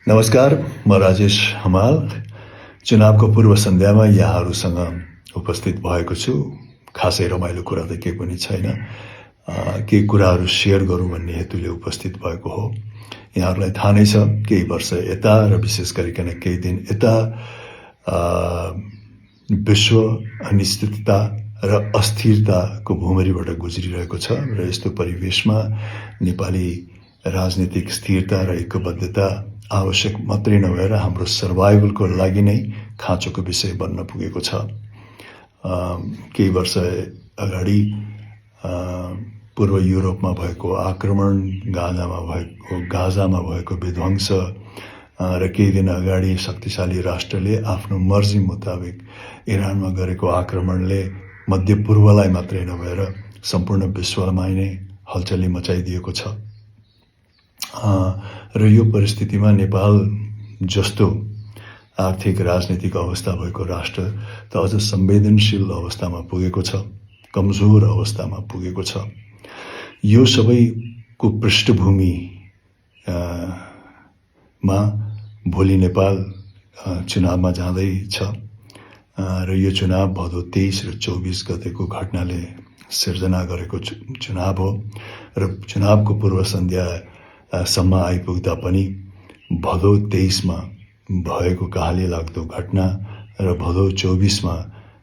नमस्कार, म राजेश हमाल चुनावको पूर्व सन्ध्यामा यहाँहरूसँग उपस्थित भएको छु। खासै रमाइलो कुरा त केही पनि छैन। केही कुराहरू शेयर गरौँ भन्ने हेतुले उपस्थित भएको हो। यहाँहरूलाई थाहा नै छ, केही वर्ष यता र विशेष गरिकन केही दिन यता विश्व अनिश्चितता र अस्थिरताको भुमरीबाट गुज्रिरहेको छ र यस्तो परिवेशमा नेपाली राजनीतिक स्थिरता र ऐक्यबद्धता आवश्यक मात्रै नभएर हाम्रो सर्भाइभलको लागि नै खाँचोको विषय बन्न पुगेको छ। केही वर्ष अगाडि पूर्व युरोपमा भएको आक्रमण, गाजामा भएको विध्वंस र केही दिन अगाडि शक्तिशाली राष्ट्रले आफ्नो मर्जी मुताबिक इरानमा गरेको आक्रमणले मध्यपूर्वलाई मात्रै नभएर सम्पूर्ण विश्वलाई नै हलचली मचाइदिएको छ। र यो परिस्थितिमा नेपाल जस्तो आर्थिक राजनीतिक अवस्था भएको राष्ट्र त अझ संवेदनशील अवस्थामा पुगेको छ, कमजोर अवस्थामा पुगेको छ। यो सबैको पृष्ठभूमि मा भोलि नेपाल चुनावमा जाँदैछ र यो चुनाव भदौ 23 र 24 गतेको घटनाले सिर्जना गरेको चुनाव हो र चुनावको पूर्व सन्ध्यासम्म आइपुग्दा पनि भदौ 23 मा भएको कहाली लाग्दो घटना र भदौ 24 मा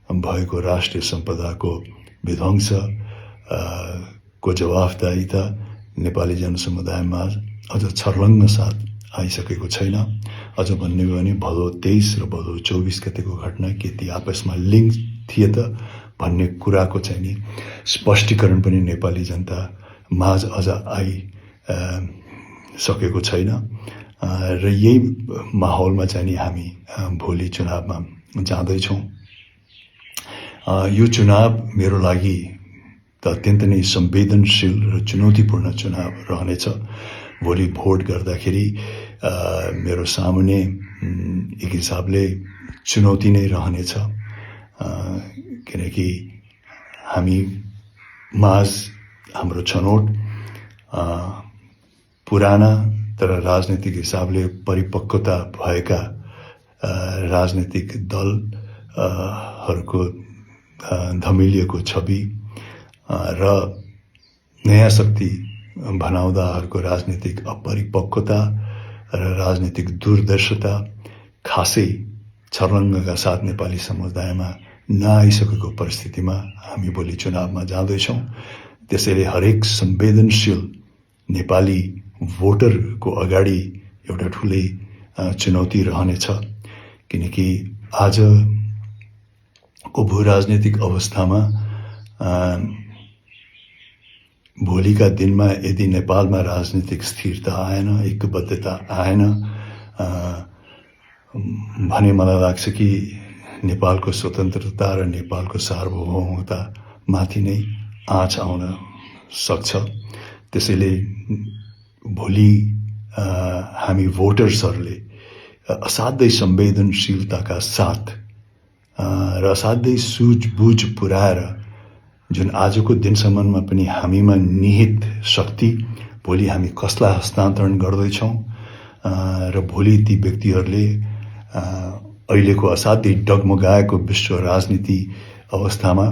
भएको राष्ट्रिय सम्पदाको विध्वंस को जवाफदायिता नेपाली जनसमुदायमा अझ छर्लङ्ग साथ आइसकेको छैन। अझ भन्ने हो भने भदौ 23 र भदौ 24 गतेको घटना के ती आपसमा लिङ्क थिए त भन्ने कुराको चाहिँ नि स्पष्टीकरण पनि नेपाली जनता माझ अझ सकेको छैन र यही माहौलमा चाहिँ नि हामी भोलि चुनावमा जाँदैछौँ। यो चुनाव मेरो लागि त अत्यन्त नै संवेदनशील र चुनौतीपूर्ण चुनाव रहनेछ। भोलि भोट गर्दाखेरि मेरो सामुन्ने एक हिसाबले चुनौती नै रहनेछ, किनकि हामी माझ हाम्रो छनौट पुराना तर राजनीतिक हिसाबले परिपक्वता भएका राजनीतिक दलहरूको धमिलिएको छवि र नयाँ शक्ति भनाउँदाहरूको राजनीतिक अपरिपक्वता र राजनीतिक दूरदर्शिता खासै छर्लङ्गका साथ नेपाली समुदायमा नआइसकेको परिस्थितिमा हामी भोलि चुनावमा जाँदैछौँ। त्यसैले हरेक संवेदनशील नेपाली भोटरको अगाडि एउटा ठुलै चुनौती रहनेछ, किनकि आजको भूराजनीतिक अवस्थामा भोलिका दिनमा यदि नेपालमा राजनीतिक स्थिरता आएन, ऐक्यबद्धता आएन भने मलाई लाग्छ कि नेपालको स्वतन्त्रता र नेपालको सार्वभौमता माथि नै आँच आउन सक्छ। त्यसैले भोलि हामी भोटर्सहरूले असाध्यै संवेदनशीलताका साथ र असाध्यै सुझबुझ पुर्याएर जुन आजको दिनसम्ममा पनि हामीमा निहित शक्ति भोलि हामी कसलाई हस्तान्तरण गर्दैछौँ र भोलि ती व्यक्तिहरूले अहिलेको असाध्यै डगमगाएको विश्व राजनीति अवस्थामा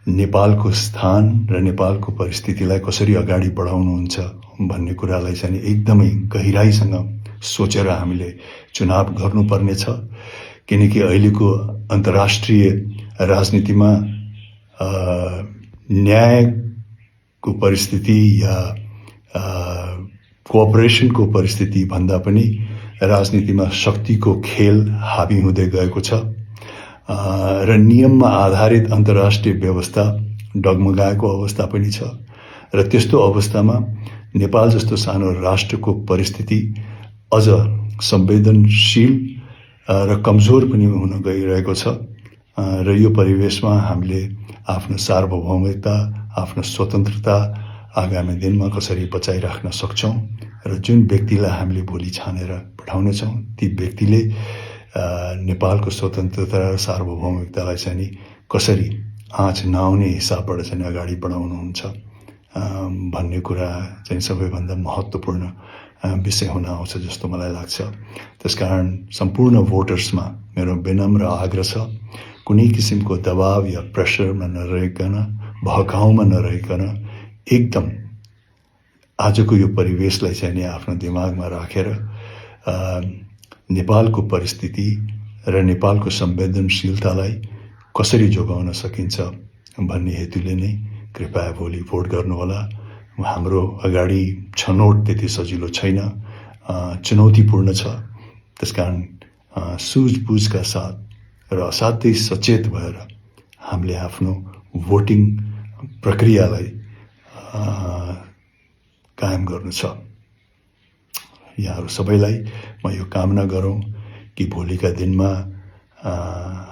नेपालको स्थान र नेपालको परिस्थितिलाई कसरी अगाडि बढाउनुहुन्छ भन्ने कुरालाई चाहिँ एकदमै गहिराईसँग सोचेर हामीले चुनाव गर्नुपर्नेछ, किनकि अहिलेको अन्तर्राष्ट्रिय राजनीतिमा न्यायको परिस्थिति या कोअपरेसनको परिस्थिति भन्दा पनि राजनीतिमा शक्तिको खेल हाबी हुँदै गएको छ र नियममा आधारित अन्तर्राष्ट्रिय व्यवस्था डगमगाएको अवस्था पनि छ र त्यस्तो अवस्थामा नेपाल जस्तो सानो राष्ट्रको परिस्थिति अझ संवेदनशील र कमजोर पनि हुन गइरहेको छ र यो परिवेशमा हामीले आफ्नो सार्वभौमिकता, आफ्नो स्वतन्त्रता आगामी दिनमा कसरी बचाइराख्न सक्छौँ र जुन व्यक्तिलाई हामीले भोलि छानेर पठाउनेछौँ ती व्यक्तिले नेपालको स्वतन्त्रता र सार्वभौमिकतालाई चाहिँ नि कसरी आँच नआउने हिसाबबाट चाहिँ अगाडि बढाउनुहुन्छ भन्ने कुरा चाहिँ सबैभन्दा महत्त्वपूर्ण विषय हुन आउँछ जस्तो मलाई लाग्छ। त्यसकारण सम्पूर्ण भोटर्समा मेरो विनम्र आग्रह छ, कुनै किसिमको दबाव या प्रेसरमा नरहिकन, भहकाउमा नरहिकन एकदम आजको यो परिवेशलाई चाहिँ नि आफ्नो दिमागमा राखेर नेपालको परिस्थिति र नेपालको संवेदनशीलतालाई कसरी जोगाउन सकिन्छ भन्ने हेतुले नै कृपया भोलि भोट गर्नुहोला। हाम्रो अगाडि छनौट त्यति सजिलो छैन, चुनौतीपूर्ण छ। त्यसकारण सुझबुझका साथ र असाध्यै सचेत भएर हामीले आफ्नो भोटिङ प्रक्रियालाई कायम गर्नु छ। यहाँहरू सबैलाई म यो कामना गरौँ कि भोलिका दिनमा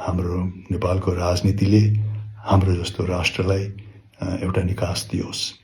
हाम्रो नेपालको राजनीतिले हाम्रो जस्तो राष्ट्रलाई एउटा निकास दियोस्।